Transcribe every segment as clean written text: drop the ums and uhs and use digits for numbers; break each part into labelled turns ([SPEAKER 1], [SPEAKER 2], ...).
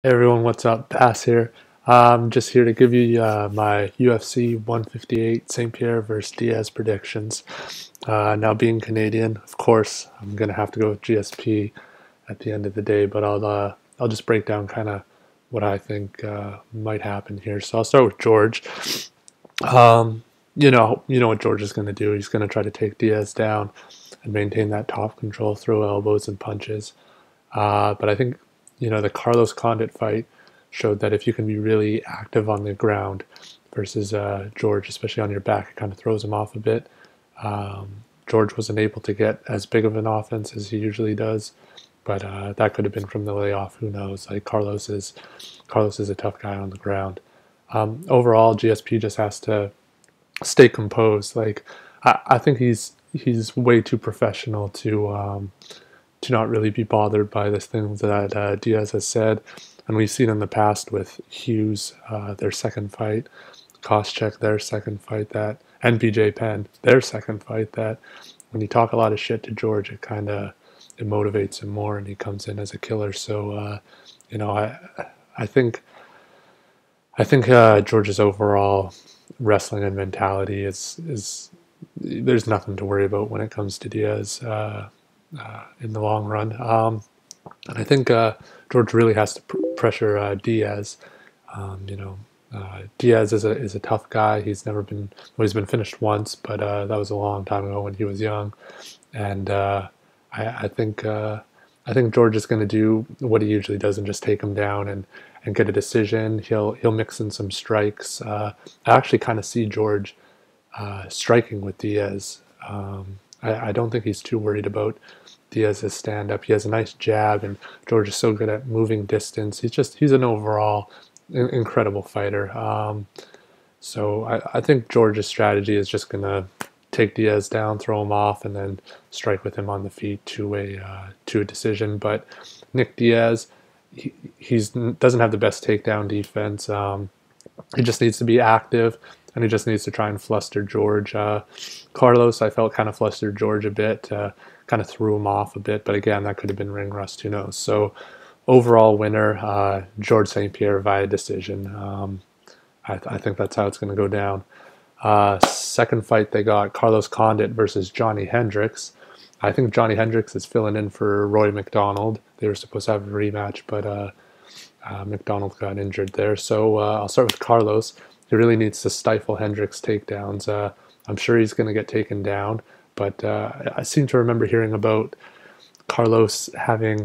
[SPEAKER 1] Hey everyone, what's up? Bass here. I'm just here to give you my UFC 158 St. Pierre versus Diaz predictions. Now being Canadian, of course, I'm gonna have to go with GSP at the end of the day, but I'll just break down kind of what I think might happen here. So I'll start with George. You know what George is gonna do. He's gonna try to take Diaz down and maintain that top control, throw elbows and punches. But I think, the Carlos Condit fight showed that if you can be really active on the ground versus George, especially on your back, it kind of throws him off a bit. George wasn't able to get as big of an offense as he usually does, but that could have been from the layoff. Who knows? Like Carlos is a tough guy on the ground. Overall, GSP just has to stay composed. Like I think he's way too professional to not really be bothered by the things that Diaz has said. And we've seen in the past with Hughes, their second fight, Koscheck, their second fight, and BJ Penn, their second fight, that when you talk a lot of shit to George, it motivates him more and he comes in as a killer. So, you know, I, I think George's overall wrestling and mentality is there's nothing to worry about when it comes to Diaz. In the long run. And I think George really has to pressure Diaz. Diaz is a tough guy. He's been finished once, but that was a long time ago when he was young. And I think George is going to do what he usually does and just take him down and get a decision. He'll mix in some strikes. I actually kind of see George striking with Diaz. I don't think he's too worried about Diaz's stand-up. He has a nice jab, and George is so good at moving distance. He's an overall incredible fighter. So I think George's strategy is just going to take Diaz down, throw him off, and then strike with him on the feet to a decision. But Nick Diaz, he doesn't have the best takedown defense. He just needs to be active, and he just needs to try and fluster George. Carlos, I felt kind of flustered George a bit, kind of threw him off a bit, but again, that could have been ring rust, who knows. So overall winner, George St. Pierre via decision. I think that's how it's going to go down. Second fight, they got Carlos Condit versus Johnny Hendricks. I think Johnny Hendricks is filling in for Roy McDonald. They were supposed to have a rematch, but McDonald got injured there. So I'll start with Carlos. He really needs to stifle Hendricks' takedowns. I'm sure he's going to get taken down, but I seem to remember hearing about Carlos having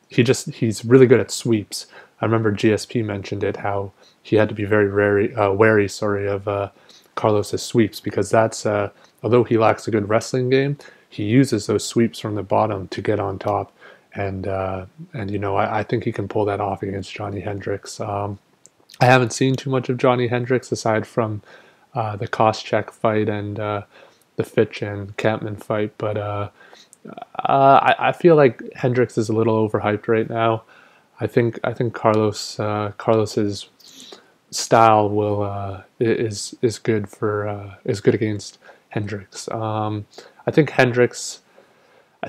[SPEAKER 1] he's really good at sweeps. I remember GSP mentioned it, how he had to be very wary of Carlos's sweeps, because that's although he lacks a good wrestling game, he uses those sweeps from the bottom to get on top. And I think he can pull that off against Johnny Hendricks. I haven't seen too much of Johnny Hendricks aside from the Koscheck fight and the Fitch and Campman fight, but I feel like Hendricks is a little overhyped right now. I think Carlos's style is good against Hendricks. I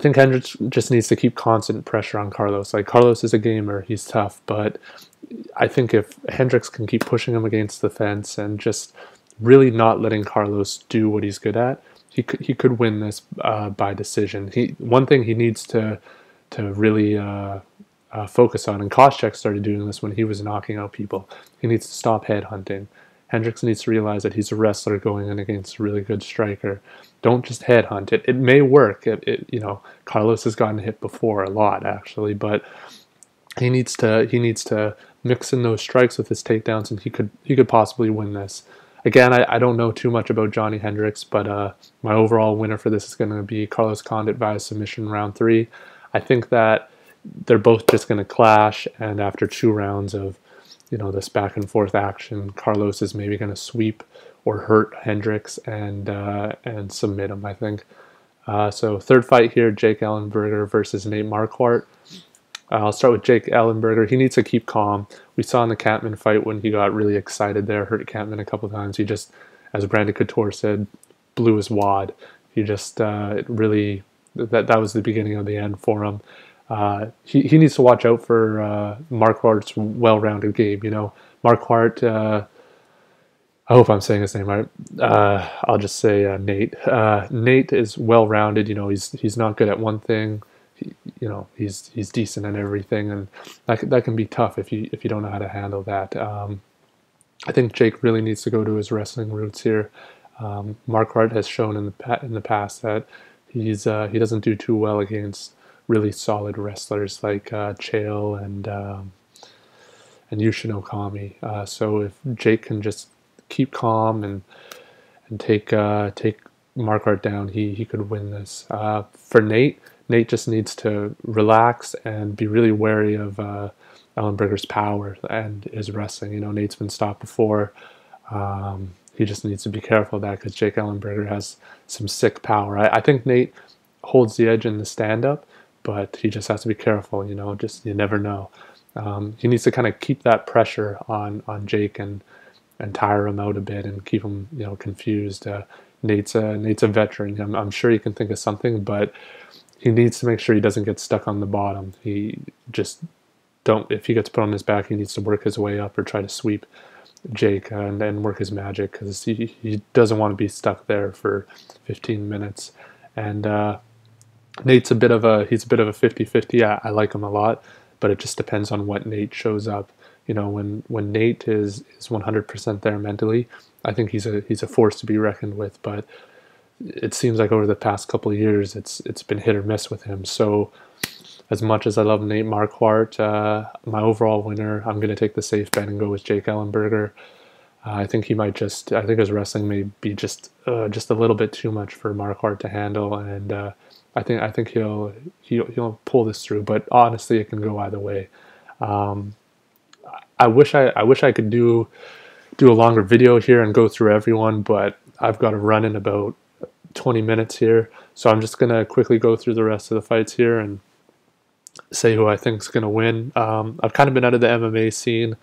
[SPEAKER 1] think Hendricks just needs to keep constant pressure on Carlos. Like, Carlos is a gamer, he's tough, but I think if Hendricks can keep pushing him against the fence and just really not letting Carlos do what he's good at, he could win this by decision. One thing he needs to really focus on, and Koscheck started doing this when he was knocking out people. He needs to stop headhunting. Hendricks needs to realize that he's a wrestler going in against a really good striker. Don't just headhunt. It may work. Carlos has gotten hit before a lot, actually, but he needs to mix in those strikes with his takedowns, and he could possibly win this. Again, I don't know too much about Johnny Hendricks, but my overall winner for this is going to be Carlos Condit via submission round 3. I think that they're both just going to clash, and after 2 rounds of this back and forth action, Carlos is maybe going to sweep or hurt Hendricks and submit him, I think. So third fight here, Jake Ellenberger versus Nate Marquardt. I'll start with Jake Ellenberger. He needs to keep calm. We saw in the Campman fight when he got really excited there, hurt Campman a couple times. He just, as Brandon Couture said, blew his wad. He just really, that was the beginning of the end for him. he needs to watch out for Marquardt's well-rounded game. You know, Marquardt. I hope I'm saying his name right. I'll just say Nate. Nate is well-rounded. You know, he's not good at one thing. You know, he's decent at everything, and that can be tough if you don't know how to handle that. I think Jake really needs to go to his wrestling roots here. Marquardt has shown in the past that he doesn't do too well against really solid wrestlers like Chael and Yushin Okami. So if Jake can just keep calm and take Marquardt down, he could win this. For Nate just needs to relax and be really wary of Ellenberger's power and his wrestling. You know, Nate's been stopped before. He just needs to be careful of that because Jake Ellenberger has some sick power. I think Nate holds the edge in the stand-up, but he just has to be careful. You know, just you never know. He needs to kind of keep that pressure on Jake and tire him out a bit and keep him, you know, confused. Nate's a veteran. I'm sure he can think of something, but he needs to make sure he doesn't get stuck on the bottom. He just if he gets put on his back, he needs to work his way up or try to sweep Jake and then work his magic because he doesn't want to be stuck there for 15 minutes. And Nate's a bit of a 50-50. I like him a lot, but it just depends on what Nate shows up. You know, when Nate is 100% there mentally, I think he's a force to be reckoned with. But it seems like over the past couple of years, it's been hit or miss with him. So as much as I love Nate Marquardt, my overall winner, I'm going to take the safe bet and go with Jake Ellenberger. I think his wrestling may be just a little bit too much for Marquardt to handle, and I think he'll pull this through. But honestly, it can go either way. I wish I could do a longer video here and go through everyone, but I've got to run in about 20 minutes here, so I'm just gonna quickly go through the rest of the fights here and say who I think is gonna win. I've kind of been out of the MMA scene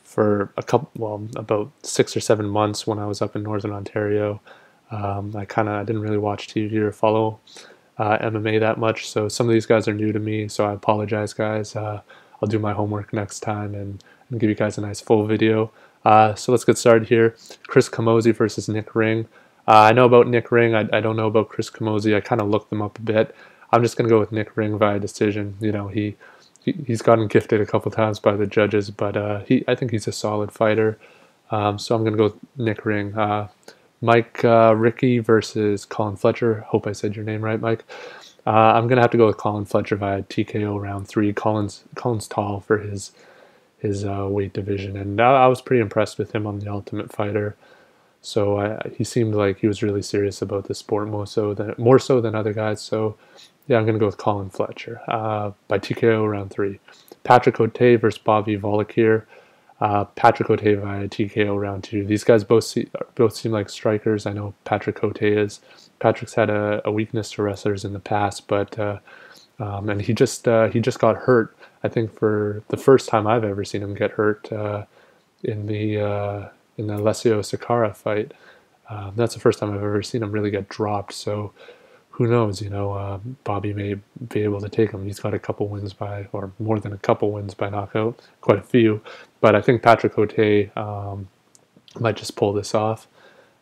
[SPEAKER 1] for about 6 or 7 months when I was up in Northern Ontario. I didn't really watch TV or follow MMA that much, so some of these guys are new to me, so I apologize, guys. I'll do my homework next time and give you guys a nice full video. So let's get started here. Chris Camozzi versus Nick Ring. I know about Nick Ring. I don't know about Chris Camozzi. I kind of looked them up a bit. I'm just going to go with Nick Ring via decision. You know, he's gotten gifted a couple times by the judges, but I think he's a solid fighter. So I'm going to go with Nick Ring. Mike Ricky versus Colin Fletcher. Hope I said your name right, Mike. I'm going to have to go with Colin Fletcher via TKO round 3. Colin's tall for his weight division, and I was pretty impressed with him on The Ultimate Fighter. So he seemed like he was really serious about the sport, more so than other guys. So yeah, I'm going to go with Colin Fletcher by TKO round 3. Patrick Cote versus Bobby Volakir. Patrick Cote via TKO round 2. These guys both seem like strikers. I know Patrick Cote is. Patrick's had a weakness to wrestlers in the past, but and he just got hurt. I think for the first time I've ever seen him get hurt in the Alessio Sakara fight. That's the first time I've ever seen him really get dropped. So who knows? You know, Bobby may be able to take him. He's got a couple wins or more than a couple wins by knockout, quite a few. But I think Patrick Cote might just pull this off.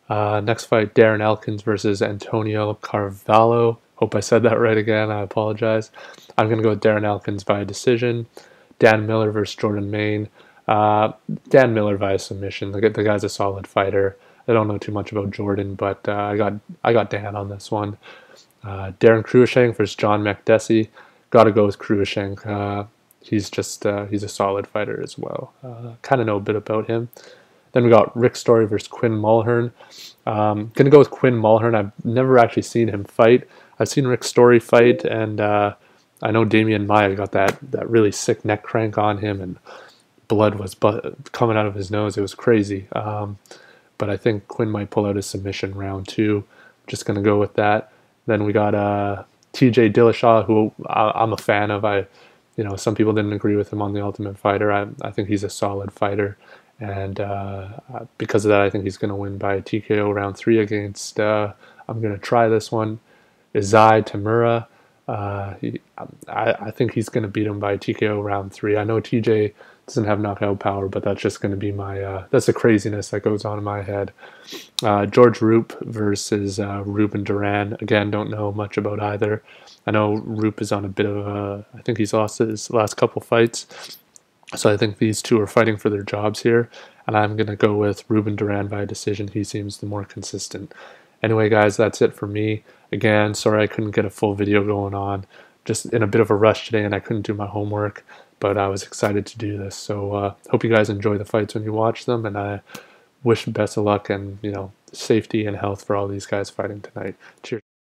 [SPEAKER 1] Next fight, Darren Elkins versus Antonio Carvalho. Hope I said that right again. I apologize. I'm going to go with Darren Elkins via decision. Dan Miller versus Jordan Main. Dan Miller via submission. The guy's a solid fighter. I don't know too much about Jordan, but I got Dan on this one. Darren Cruikshank versus John Makdessi. Got to go with Cruikshank. He's a solid fighter as well. Kind of know a bit about him. Then we got Rick Story versus Quinn Mulhern. Gonna go with Quinn Mulhern. I've never actually seen him fight. I've seen Rick Story fight, and I know Damian Maia got that really sick neck crank on him, and blood was coming out of his nose. It was crazy. But I think Quinn might pull out his submission round 2. Just gonna go with that. Then we got TJ Dillashaw, who I'm a fan of. Some people didn't agree with him on The Ultimate Fighter. I think he's a solid fighter. And because of that, I think he's going to win by TKO round 3 against, I'm going to try this one, Izai Tamura. I think he's going to beat him by TKO round 3. I know TJ doesn't have knockout power, but that's just going to be my that's the craziness that goes on in my head. George Roop versus Ruben Duran. Again, don't know much about either. I know Roop is on a bit of a, I think he's lost his last couple fights. So I think these two are fighting for their jobs here. And I'm going to go with Ruben Duran by decision. He seems the more consistent. Anyway, guys, that's it for me. Again, sorry I couldn't get a full video going on. Just in a bit of a rush today and I couldn't do my homework. But I was excited to do this. So hope you guys enjoy the fights when you watch them. And I wish best of luck and, safety and health for all these guys fighting tonight. Cheers.